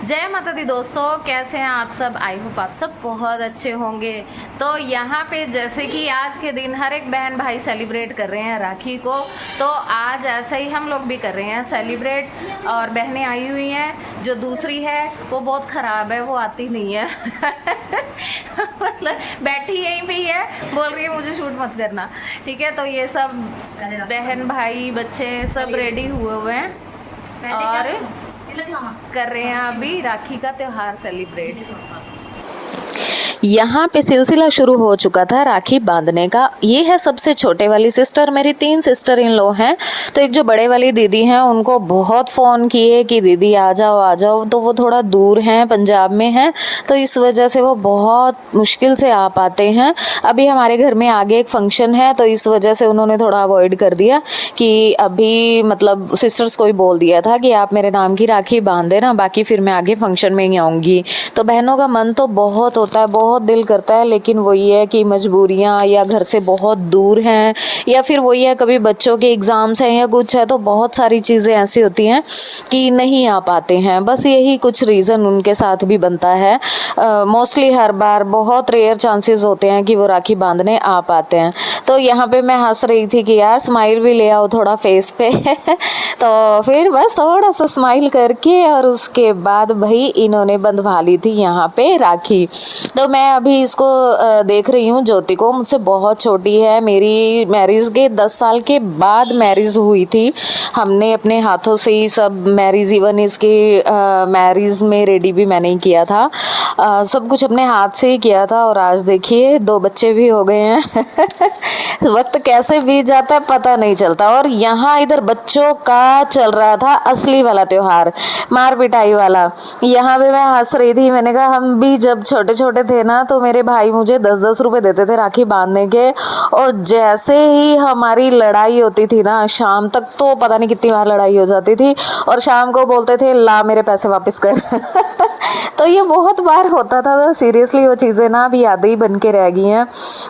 जय माता दी दोस्तों, कैसे हैं आप सब। आई होप आप सब बहुत अच्छे होंगे। तो यहाँ पे जैसे कि आज के दिन हर एक बहन भाई सेलिब्रेट कर रहे हैं राखी को, तो आज ऐसे ही हम लोग भी कर रहे हैं सेलिब्रेट। और बहनें आई हुई हैं, जो दूसरी है वो बहुत ख़राब है, वो आती नहीं है मतलब बैठी यहीं पे ही है, बोल रही है मुझे शूट मत करना। ठीक है, तो ये सब बहन भाई बच्चे सब रेडी हुए हैं और कर रहे हैं अभी राखी का त्योहार सेलिब्रेट। यहाँ पे सिलसिला शुरू हो चुका था राखी बांधने का। ये है सबसे छोटे वाली सिस्टर, मेरी 3 सिस्टर इन लो हैं। तो एक जो बड़े वाली दीदी हैं उनको बहुत फ़ोन किए कि दीदी आ जाओ आ जाओ, तो वो थोड़ा दूर हैं, पंजाब में हैं, तो इस वजह से वो बहुत मुश्किल से आ पाते हैं। अभी हमारे घर में आगे एक फंक्शन है, तो इस वजह से उन्होंने थोड़ा अवॉइड कर दिया कि अभी मतलब सिस्टर्स को ही बोल दिया था कि आप मेरे नाम की राखी बांध देना, बाकी फिर मैं आगे फंक्शन में ही आऊँगी। तो बहनों का मन तो बहुत होता है, बहुत दिल करता है, लेकिन वही है कि मजबूरियां या घर से बहुत दूर हैं, या फिर वही है कभी बच्चों के एग्ज़ाम्स हैं या कुछ है, तो बहुत सारी चीज़ें ऐसी होती हैं कि नहीं आ पाते हैं। बस यही कुछ रीज़न उनके साथ भी बनता है। मोस्टली हर बार बहुत रेयर चांसेस होते हैं कि वो राखी बांधने आ पाते हैं। तो यहाँ पे मैं हंस रही थी कि यार स्माइल भी ले आओ थोड़ा फेस पे तो फिर बस थोड़ा सा स्माइल करके और उसके बाद भाई इन्होंने बंधवा ली थी यहाँ पे राखी। तो मैं अभी इसको देख रही हूँ, ज्योति को, मुझसे बहुत छोटी है। मेरी मैरिज के 10 साल के बाद मैरिज हुई थी। हमने अपने हाथों से ही सब मैरिज, इवन इसकी मैरिज में रेडी भी मैंने ही किया था, सब कुछ अपने हाथ से ही किया था। और आज देखिए 2 बच्चे भी हो गए हैं वक्त कैसे बीत जाता है पता नहीं चलता। और यहाँ इधर बच्चों का चल रहा था असली वाला त्योहार, मार पिटाई वाला। यहाँ पे मैं हंस रही थी, मैंने कहा हम भी जब छोटे छोटे थे ना, तो मेरे भाई मुझे 10-10 रुपए देते थे राखी बांधने के, और जैसे ही हमारी लड़ाई होती थी ना, शाम तक तो पता नहीं कितनी बार लड़ाई हो जाती थी, और शाम को बोलते थे ला मेरे पैसे वापस कर तो ये बहुत बार होता था। तो सीरियसली वो चीज़ें ना अभी यादें ही बन के रह गई हैं।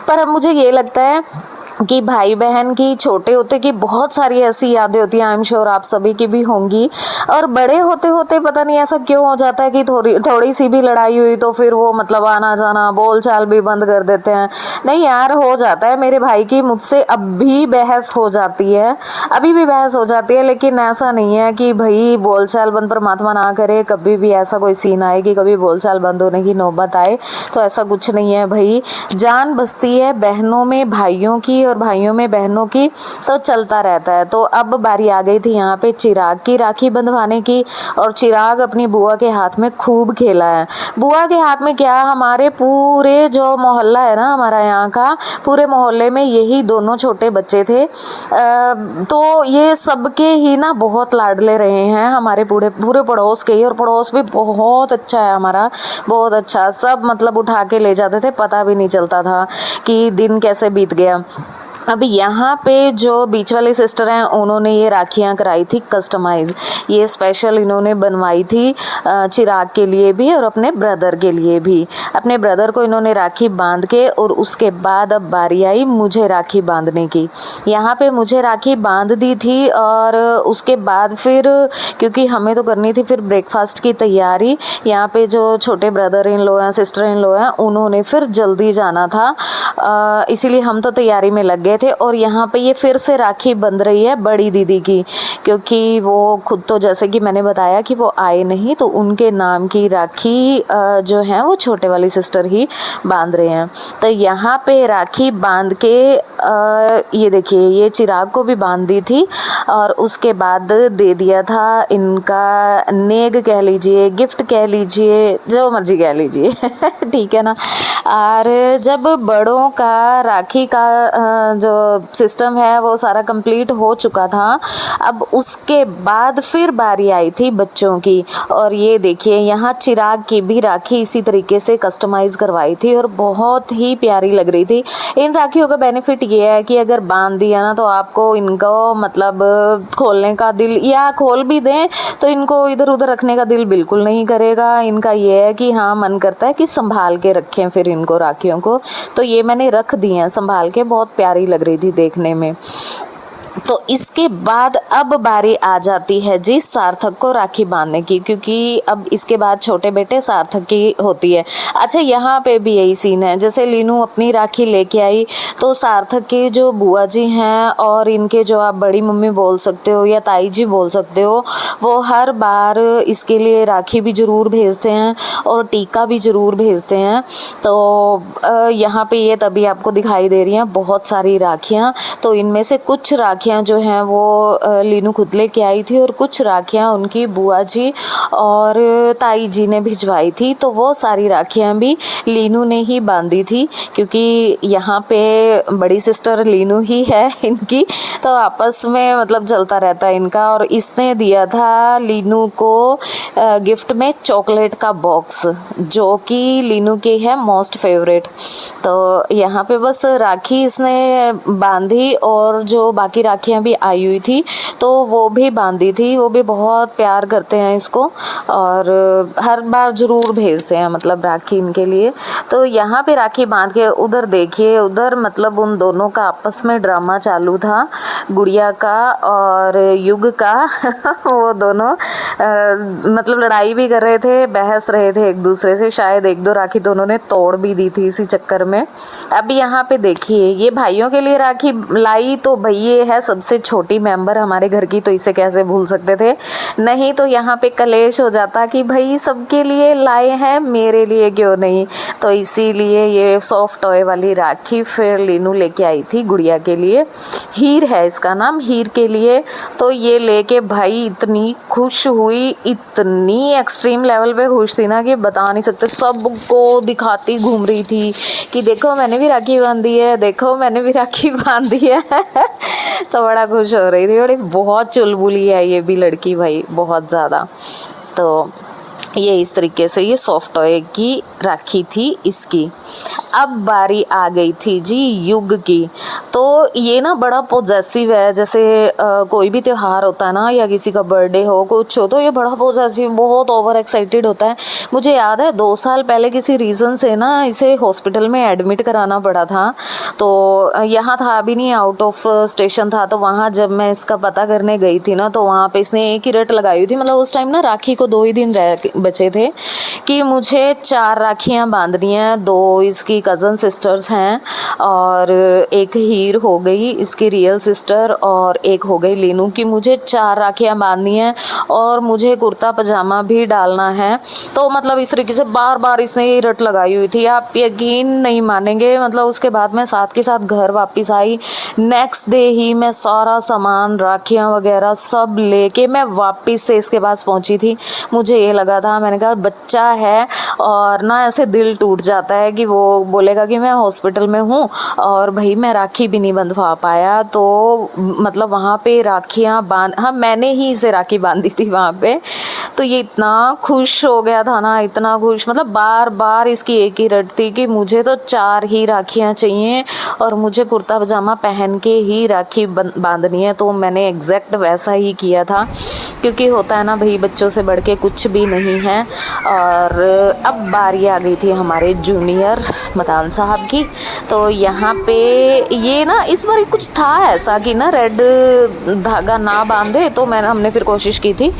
पर अब मुझे ये लगता है कि भाई बहन की छोटे होते की बहुत सारी ऐसी यादें होती हैं, आई एम श्योर आप सभी की भी होंगी। और बड़े होते होते पता नहीं ऐसा क्यों हो जाता है कि थोड़ी सी भी लड़ाई हुई तो फिर वो मतलब आना जाना बोल चाल भी बंद कर देते हैं। नहीं यार, हो जाता है। मेरे भाई की मुझसे अब भी बहस हो जाती है, अभी भी बहस हो जाती है, लेकिन ऐसा नहीं है कि भाई बोल चाल बंद परमात्मा ना करे कभी भी ऐसा कोई सीन आए कि कभी बोल चाल बंद होने की नौबत आए, तो ऐसा कुछ नहीं है भाई। जान बसती है बहनों में भाइयों की और भाइयों में बहनों की, तो चलता रहता है। तो अब बारी आ गई थी यहाँ पे चिराग की राखी बंधवाने की, और चिराग अपनी बुआ के हाथ में खूब खेला है। बुआ के हाथ में क्या, हमारे पूरे जो मोहल्ला है ना हमारा यहाँ का, पूरे मोहल्ले में यही दोनों छोटे बच्चे थे। तो ये सबके ही ना बहुत लाडले रहे हैं, हमारे पूरे पूरे पड़ोस के ही। और पड़ोस भी बहुत अच्छा है हमारा, बहुत अच्छा। सब मतलब उठा के ले जाते थे, पता भी नहीं चलता था कि दिन कैसे बीत गया। अब यहाँ पे जो बीच वाली सिस्टर हैं उन्होंने ये राखियाँ कराई थी कस्टमाइज़, ये स्पेशल इन्होंने बनवाई थी चिराग के लिए भी और अपने ब्रदर के लिए भी। अपने ब्रदर को इन्होंने राखी बांध के, और उसके बाद अब बारी आई मुझे राखी बांधने की। यहाँ पे मुझे राखी बांध दी थी, और उसके बाद फिर क्योंकि हमें तो करनी थी फिर ब्रेकफास्ट की तैयारी। यहाँ पे जो छोटे ब्रदर इन लो हैं, सिस्टर इन लो हैं, उन्होंने फिर जल्दी जाना था, इसीलिए हम तो तैयारी में लग गए थे। और यहाँ पे ये फिर से राखी बंध रही है बड़ी दीदी की, क्योंकि वो खुद तो जैसे कि मैंने बताया कि वो आए नहीं, तो उनके नाम की राखी जो है वो छोटे वाली सिस्टर ही बांध रहे हैं। तो यहाँ पे राखी बांध के ये देखिए, ये चिराग को भी बांध दी थी, और उसके बाद दे दिया था इनका नेग कह लीजिए, गिफ्ट कह लीजिए, जो मर्जी कह लीजिए ठीक है ना। और जब बड़ों का राखी का जो सिस्टम है वो सारा कंप्लीट हो चुका था, अब उसके बाद फिर बारी आई थी बच्चों की। और ये देखिए, यहाँ चिराग की भी राखी इसी तरीके से कस्टमाइज़ करवाई थी, और बहुत ही प्यारी लग रही थी। इन राखियों का बेनिफिट ये है कि अगर बांध दिया ना, तो आपको इनको मतलब खोलने का दिल, या खोल भी दें तो इनको इधर उधर रखने का दिल बिल्कुल नहीं करेगा। इनका ये है कि हाँ, मन करता है कि संभाल के रखें फिर इनको राखियों को। तो ये मैंने रख दी हैं संभाल के, बहुत प्यारी लग रही थी देखने में। तो इस इसके बाद अब बारी आ जाती है जी सार्थक को राखी बांधने की, क्योंकि अब इसके बाद छोटे बेटे सार्थक की होती है। अच्छा, यहाँ पे भी यही सीन है, जैसे लीनू अपनी राखी लेके आई तो सार्थक के जो बुआ जी हैं और इनके जो आप बड़ी मम्मी बोल सकते हो या ताई जी बोल सकते हो, वो हर बार इसके लिए राखी भी ज़रूर भेजते हैं और टीका भी ज़रूर भेजते हैं। तो यहाँ पे ये तभी आपको दिखाई दे रही हैं बहुत सारी राखियाँ। तो इनमें से कुछ राखियाँ जो हैं वो लीनू खुद लेके आई थी और कुछ राखियाँ उनकी बुआ जी और ताई जी ने भिजवाई थी। तो वो सारी राखियाँ भी लीनू ने ही बांधी थी, क्योंकि यहाँ पे बड़ी सिस्टर लीनू ही है इनकी, तो आपस में मतलब चलता रहता है इनका। और इसने दिया था लीनू को गिफ्ट में चॉकलेट का बॉक्स, जो कि लीनू के है मोस्ट फेवरेट। तो यहाँ पे बस राखी इसने बांधी और जो बाकी राखियाँ भी आई हुई थी तो वो भी बांधी थी। वो भी बहुत प्यार करते हैं इसको और हर बार ज़रूर भेजते हैं मतलब राखी इनके लिए। तो यहाँ पे राखी बांध के उधर देखिए, उधर मतलब उन दोनों का आपस में ड्रामा चालू था, गुड़िया का और युग का वो दोनों मतलब लड़ाई भी कर रहे थे, बहस रहे थे एक दूसरे से। शायद एक दो राखी दोनों ने तोड़ भी दी थी इसी चक्कर में। अब यहाँ पे देखिए, ये भाइयों के लिए राखी लाई तो भाई ये है सबसे छोटी मेंबर हमारे घर की, तो इसे कैसे भूल सकते थे। नहीं तो यहाँ पे कलेश हो जाता कि भाई सबके लिए लाए हैं, मेरे लिए क्यों नहीं। तो इसीलिए ये सॉफ्ट टॉय वाली राखी फिर लीनू लेके आई थी गुड़िया के लिए। हीर है इसका नाम, हीर के लिए। तो ये लेके भाई इतनी खुश हुई, इतनी एक्सट्रीम लेवल पे खुश थी ना कि बता नहीं सकते। सबको दिखाती घूम रही थी कि देखो मैंने भी राखी बांधी है, देखो मैंने भी राखी बांधी है तो बड़ा खुश हो रही थी। बड़ी बहुत चुलबुली है ये भी लड़की भाई, बहुत ज़्यादा। तो ये इस तरीके से ये सॉफ्ट टॉय की राखी थी इसकी। अब बारी आ गई थी जी युग की। तो ये ना बड़ा पॉजेसिव है, जैसे कोई भी त्यौहार होता है ना या किसी का बर्थडे हो कुछ हो तो ये बड़ा पॉजेसिव, बहुत ओवर एक्साइटेड होता है। मुझे याद है 2 साल पहले किसी रीज़न से ना इसे हॉस्पिटल में एडमिट कराना पड़ा था। तो यहाँ था भी नहीं, आउट ऑफ स्टेशन था। तो वहाँ जब मैं इसका पता करने गई थी ना तो वहाँ पे इसने एक ही रट लगाई हुई थी। मतलब उस टाइम ना राखी को 2 ही दिन बचे थे कि मुझे 4 राखियाँ बांधनी हैं। 2 इसकी कज़न सिस्टर्स हैं और एक हीर हो गई इसकी रियल सिस्टर और एक हो गई लीनू की। मुझे 4 राखियाँ बांधनी हैं और मुझे कुर्ता पजामा भी डालना है। तो मतलब इस तरीके से बार बार इसने ये रट लगाई हुई थी, आप यकीन नहीं मानेंगे। मतलब उसके बाद मैं साथ के साथ घर वापस आई। नेक्स्ट डे ही मैं सारा सामान राखियाँ वगैरह सब लेके मैं वापस से इसके पास पहुँची थी। मुझे ये लगा था, मैंने कहा बच्चा है और ना ऐसे दिल टूट जाता है कि वो बोलेगा कि मैं हॉस्पिटल में हूँ और भाई मैं राखी भी नहीं बंधवा पाया। तो मतलब वहाँ पे राखियाँ हाँ मैंने ही इसे राखी बांधी थी वहाँ पे। तो ये इतना खुश हो गया था ना, इतना खुश, मतलब बार बार इसकी एक ही रट थी कि मुझे तो 4 ही राखियाँ चाहिए और मुझे कुर्ता पजामा पहन के ही राखी बांधनी है। तो मैंने एग्जैक्ट वैसा ही किया था, क्योंकि होता है ना भाई बच्चों से बढ़ के कुछ भी नहीं है। और अब बारी आ गई थी हमारे जूनियर मतान साहब की। तो यहाँ पे ये ना इस बार कुछ था ऐसा कि ना रेड धागा ना बांधे, तो हमने फिर कोशिश की थी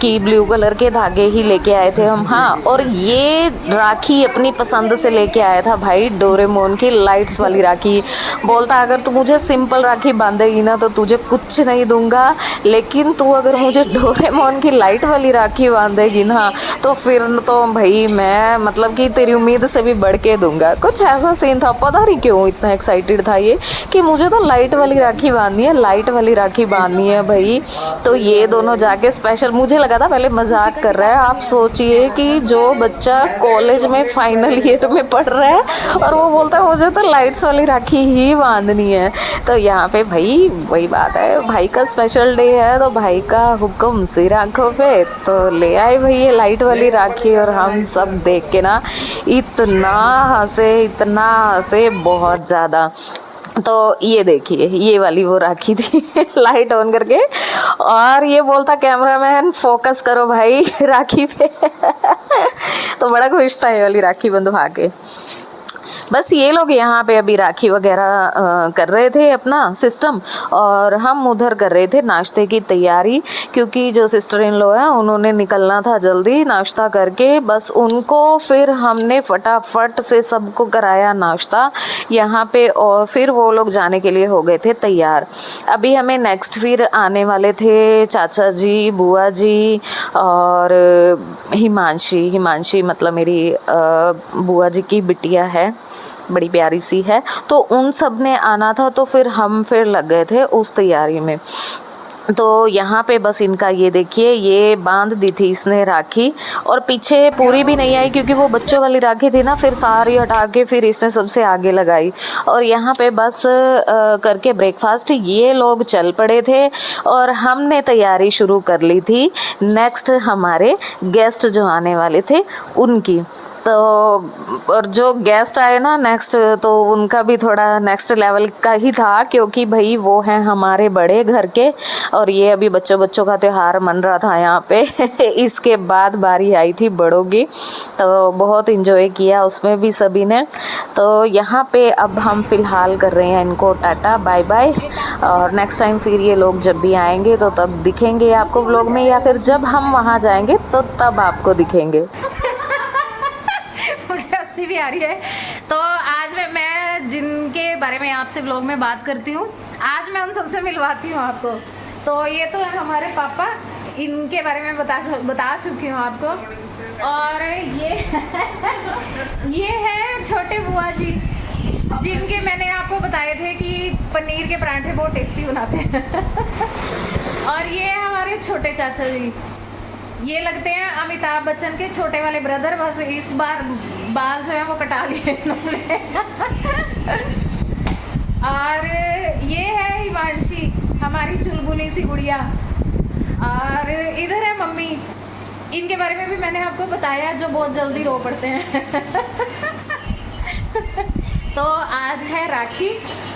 कि ब्लू कलर के धागे ही लेके आए थे हम। हाँ, और ये राखी अपनी पसंद से लेके आया था भाई, डोरेमोन की लाइट्स वाली राखी। बोलता अगर तू मुझे सिंपल राखी बांधेगी ना तो तुझे कुछ नहीं दूंगा, लेकिन तू अगर मुझे डोरेमोन की लाइट वाली राखी बांधेगी ना तो फिर तो भाई मैं मतलब कि तेरी उम्मीद से भी बढ़ के दूंगा। कुछ ऐसा सीन था, पता नहीं क्यों इतना एक्साइटेड था ये कि मुझे तो लाइट वाली राखी बांधनी है, लाइट वाली राखी बांधनी है भाई। तो ये दोनों जाके स्पेशल, मुझे लगा था पहले मजाक कर रहा है। आप सोचिए कि जो बच्चा कॉलेज में फाइनल ईयर में पढ़ रहा है और वो बोलता है मुझे तो लाइट्स वाली राखी ही बांधनी है। तो यहाँ पे भाई वही बात है, भाई का स्पेशल डे है तो भाई का हुक्म सिर आंखों पे, तो ले आए भाई ये लाइट वाली राखी। और हम सब देख के ना इतना हंसे बहुत ज़्यादा। तो ये देखिए ये वाली वो राखी थी लाइट ऑन करके, और ये बोलता कैमरामैन फोकस करो भाई राखी पे तो बड़ा खुश था ये वाली राखी बंधवा के। बस ये लोग यहाँ पे अभी राखी वगैरह कर रहे थे अपना सिस्टम, और हम उधर कर रहे थे नाश्ते की तैयारी, क्योंकि जो सिस्टर इन लॉ है उन्होंने निकलना था जल्दी नाश्ता करके। बस उनको फिर हमने फटाफट से सबको कराया नाश्ता यहाँ पे, और फिर वो लोग जाने के लिए हो गए थे तैयार। अभी हमें नेक्स्ट फिर आने वाले थे चाचा जी, बुआ जी और हिमांशी मतलब मेरी बुआ जी की बिटिया है, बड़ी प्यारी सी है, तो उन सब ने आना था, तो फिर हम फिर लग गए थे उस तैयारी में। तो यहाँ पे बस इनका ये देखिए, ये बांध दी थी इसने राखी, और पीछे पूरी भी नहीं आई क्योंकि वो बच्चों वाली राखी थी ना, फिर सारी हटा के फिर इसने सबसे आगे लगाई। और यहाँ पे बस करके ब्रेकफास्ट ये लोग चल पड़े थे, और हमने तैयारी शुरू कर ली थी नेक्स्ट हमारे गेस्ट जो आने वाले थे उनकी। तो और जो गेस्ट आए ना नेक्स्ट, तो उनका भी थोड़ा नेक्स्ट लेवल का ही था, क्योंकि भाई वो हैं हमारे बड़े घर के, और ये अभी बच्चों का त्यौहार मन रहा था यहाँ पे इसके बाद बारी आई थी बड़ों की, तो बहुत इन्जॉय किया उसमें भी सभी ने। तो यहाँ पे अब हम फ़िलहाल कर रहे हैं इनको टाटा बाय बाय, और नेक्स्ट टाइम फिर ये लोग जब भी आएंगे तो तब दिखेंगे आपको व्लॉग में, या फिर जब हम वहाँ जाएंगे तो तब आपको दिखेंगे। भी आ रही है। तो आज मैं जिनके बारे में आपसे व्लॉग में बात करती हूँ, आज मैं उन सबसे मिलवाती हूँ आपको। तो ये तो है हमारे पापा, इनके बारे में बता चुकी हूँ आपको। और ये है छोटे बुआ जी, जिनके मैंने आपको बताए थे कि पनीर के पराठे बहुत टेस्टी बनाते हैं और ये है हमारे छोटे चाचा जी, ये लगते हैं अमिताभ बच्चन के छोटे वाले ब्रदर, बस इस बार बाल जो है वो कटा लिए इन्होंने और ये है हिमांशी, हमारी चुलबुली सी गुड़िया। और इधर है मम्मी, इनके बारे में भी मैंने आपको बताया, जो बहुत जल्दी रो पड़ते हैं तो आज है राखी,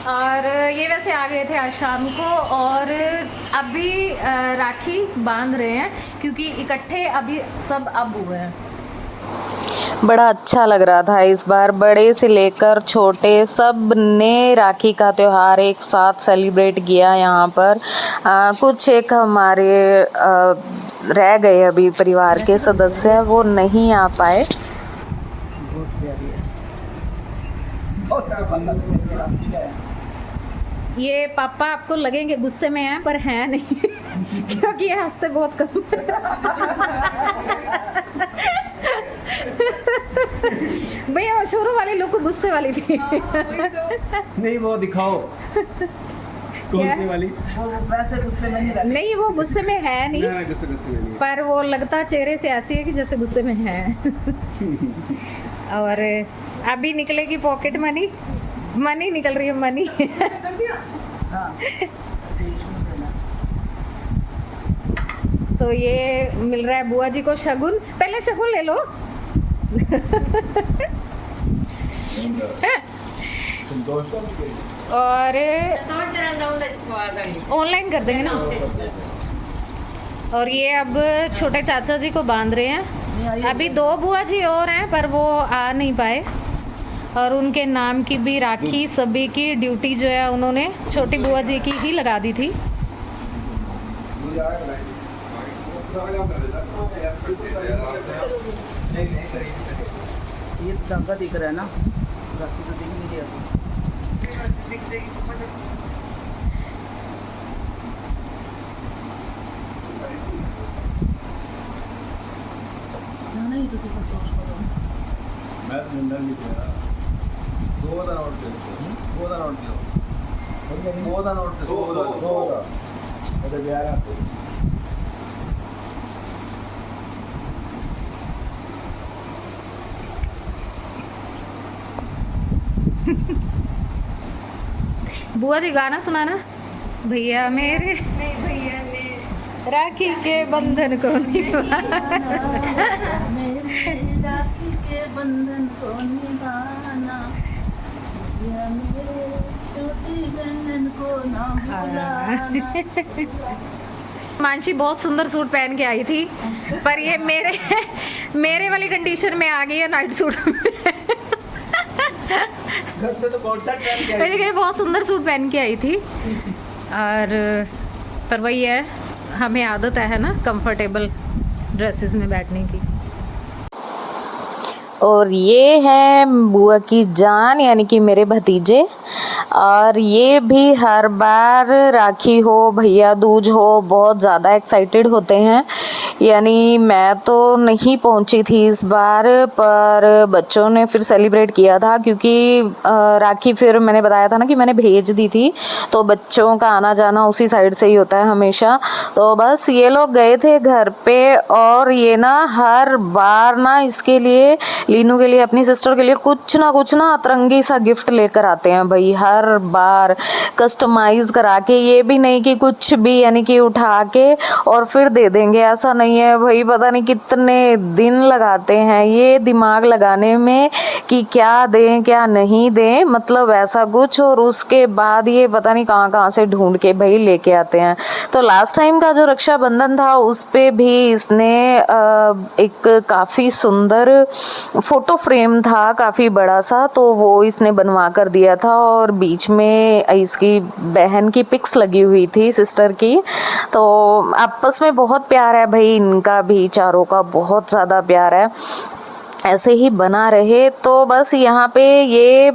और ये वैसे आ गए थे आज शाम को, और अभी राखी बांध रहे हैं क्योंकि इकट्ठे अभी सब अब हुए हैं। बड़ा अच्छा लग रहा था इस बार, बड़े से लेकर छोटे सब ने राखी का त्यौहार एक साथ सेलिब्रेट किया यहाँ पर। कुछ एक हमारे रह गए अभी परिवार के सदस्य, वो नहीं आ पाए। ये पापा आपको लगेंगे गुस्से में हैं, पर हैं नहीं क्योंकि ये हंसते बहुत कम भैया शुरू वाली लुक गुस्से वाली थी नहीं वो दिखाओ कौन सी वाली? वैसे गुस्से में नहीं, वो गुस्से में है नहीं, गुस्से में नहीं, पर वो लगता चेहरे से ऐसी है कि जैसे गुस्से में है और अभी निकलेगी पॉकेट मनी, मनी निकल रही है मनी तो ये मिल रहा है बुआ जी को शगुन, पहले शगुन ले लो और ऑनलाइन कर देंगे ना। और ये अब छोटे चाचा जी को बांध रहे हैं, अभी 2 बुआ जी और हैं पर वो आ नहीं पाए, और उनके नाम की भी राखी सभी की ड्यूटी जो है उन्होंने छोटी बुआ जी की ही लगा दी थी। ये धागा दिख रहा है ना, राखी तो दिख नहीं रही। जाना ही तो संतोष करो। मैं मुंडन नहीं किया, 100 नोट दे, 100 नोट दो, 100 नोट दे, 100 अरे 11 बुआ जी गाना सुनाना, भैया मेरे राखी के बंधन को निभाना, राखी के बंधन को निभाना, छोटी बहन को ना भुलाना। मानसी बहुत सुंदर सूट पहन के आई थी, पर ये मेरे वाली कंडीशन में आ गई है नाइट सूट में घर से तो कोट सेट पहन के मैंने कहा बहुत सुंदर सूट पहन के आई थी, और पर वही है, हमें आदत है ना कंफर्टेबल ड्रेसेस में बैठने की। और ये है बुआ की जान यानी कि मेरे भतीजे, और ये भी हर बार राखी हो भैया दूज हो बहुत ज़्यादा एक्साइटेड होते हैं। यानी मैं तो नहीं पहुंची थी इस बार, पर बच्चों ने फिर सेलिब्रेट किया था, क्योंकि राखी फिर मैंने बताया था ना कि मैंने भेज दी थी, तो बच्चों का आना जाना उसी साइड से ही होता है हमेशा। तो बस ये लोग गए थे घर पे, और ये ना हर बार ना इसके लिए, लीनू के लिए, अपनी सिस्टर के लिए कुछ ना अतरंगी सा गिफ्ट लेकर आते हैं भाई, हर बार कस्टमाइज करा के। ये भी नहीं कि कुछ भी यानी कि उठा के और फिर दे देंगे, ऐसा नहीं है भाई। पता नहीं कितने दिन लगाते हैं ये दिमाग लगाने में कि क्या दें क्या नहीं दें, मतलब ऐसा कुछ। और उसके बाद ये पता नहीं कहाँ से ढूंढ के भाई लेके आते हैं। तो लास्ट टाइम का जो रक्षाबंधन था उस पे भी इसने एक काफ़ी सुंदर फोटो फ्रेम था, काफ़ी बड़ा सा, तो वो इसने बनवा कर दिया था, और बीच में इसकी बहन की पिक्स लगी हुई थी, सिस्टर की। तो आपस में बहुत प्यार है भाई, इनका भी चारों का बहुत ज़्यादा प्यार है, ऐसे ही बना रहे। तो बस यहाँ पे ये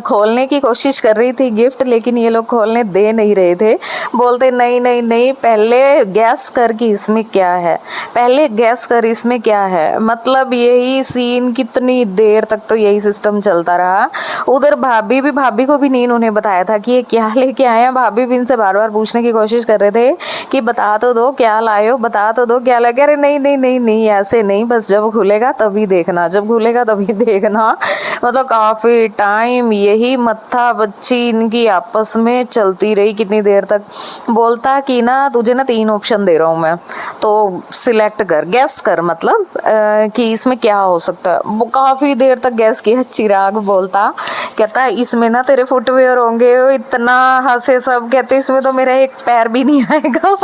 खोलने की कोशिश कर रही थी गिफ्ट, लेकिन ये लोग खोलने दे नहीं रहे थे। बोलते नहीं नहीं नहीं, पहले गैस कर कि इसमें क्या है, पहले गैस कर इसमें क्या है। मतलब यही सीन कितनी देर तक तो यही सिस्टम चलता रहा। उधर भाभी को भी नहीं इन्होंने बताया था कि ये क्या लेके आए हैं। भाभी भी इनसे बार बार पूछने की कोशिश कर रहे थे कि बता तो दो क्या लाए हो, बता तो दो क्या लाए। अरे नहीं नहीं नहीं नहीं, ऐसे नहीं, बस जब खुलेगा तभी देखना, जब खुलेगा तभी देखना। मतलब काफ़ी टाइम यही मत्था बच्ची इनकी आपस में चलती रही, कितनी देर तक। बोलता कि ना तुझे ना 3 ऑप्शन दे रहा हूँ मैं, तो सिलेक्ट कर, गैस कर, मतलब कि इसमें क्या हो सकता है। वो काफ़ी देर तक गैस किया। चिराग बोलता, कहता इसमें ना तेरे फुटवेयर होंगे। इतना हंसे सब, कहते इसमें तो मेरा एक पैर भी नहीं आएगा।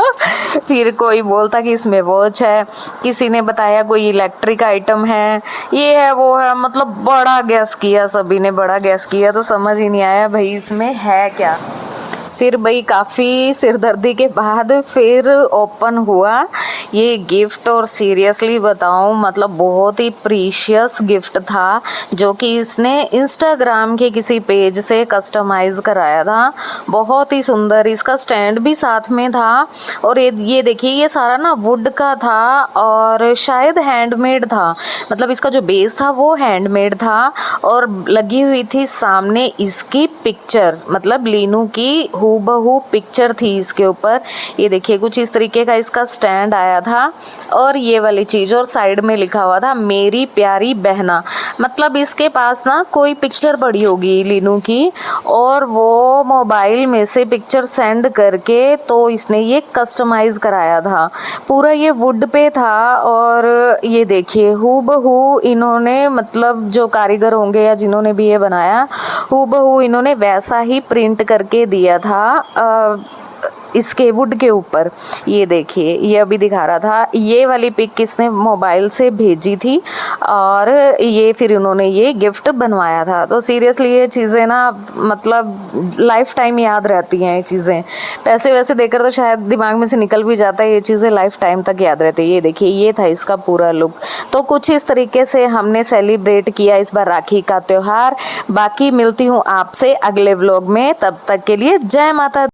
फिर कोई बोलता कि इसमें वॉच है, किसी ने बताया कोई इलेक्ट्रिक आइटम है, ये है वो है। मतलब बड़ा गैस किया, सभी ने बड़ा गैस किया, तो समझ ही नहीं आया भाई इसमें है क्या। फिर भाई काफ़ी सिरदर्दी के बाद फिर ओपन हुआ ये गिफ्ट, और सीरियसली बताऊं मतलब बहुत ही प्रीशियस गिफ्ट था, जो कि इसने इंस्टाग्राम के किसी पेज से कस्टमाइज़ कराया था। बहुत ही सुंदर, इसका स्टैंड भी साथ में था। और ये देखिए, ये सारा ना वुड का था और शायद हैंडमेड था, मतलब इसका जो बेस था वो हैंडमेड था। और लगी हुई थी सामने इसकी पिक्चर, मतलब लीनू की हूबहू पिक्चर थी इसके ऊपर। ये देखिए कुछ इस तरीके का इसका स्टैंड आया था, और ये वाली चीज़, और साइड में लिखा हुआ था मेरी प्यारी बहना। मतलब इसके पास ना कोई पिक्चर पड़ी होगी लीनू की, और वो मोबाइल में से पिक्चर सेंड करके तो इसने ये कस्टमाइज़ कराया था। पूरा ये वुड पे था, और ये देखिए हूबहू इन्होंने, मतलब जो कारीगर होंगे या जिन्होंने भी ये बनाया, हूबहू इन्होंने वैसा ही प्रिंट करके दिया था इसके वुड के ऊपर। ये देखिए, ये अभी दिखा रहा था, ये वाली पिक किसने मोबाइल से भेजी थी, और ये फिर उन्होंने ये गिफ्ट बनवाया था। तो सीरियसली ये चीज़ें ना मतलब लाइफ टाइम याद रहती हैं। ये चीज़ें पैसे वैसे देकर तो शायद दिमाग में से निकल भी जाता है, ये चीज़ें लाइफ टाइम तक याद रहती है। ये देखिए, ये था इसका पूरा लुक। तो कुछ इस तरीके से हमने सेलिब्रेट किया इस बार राखी का त्यौहार। बाकी मिलती हूँ आपसे अगले व्लॉग में, तब तक के लिए जय माता।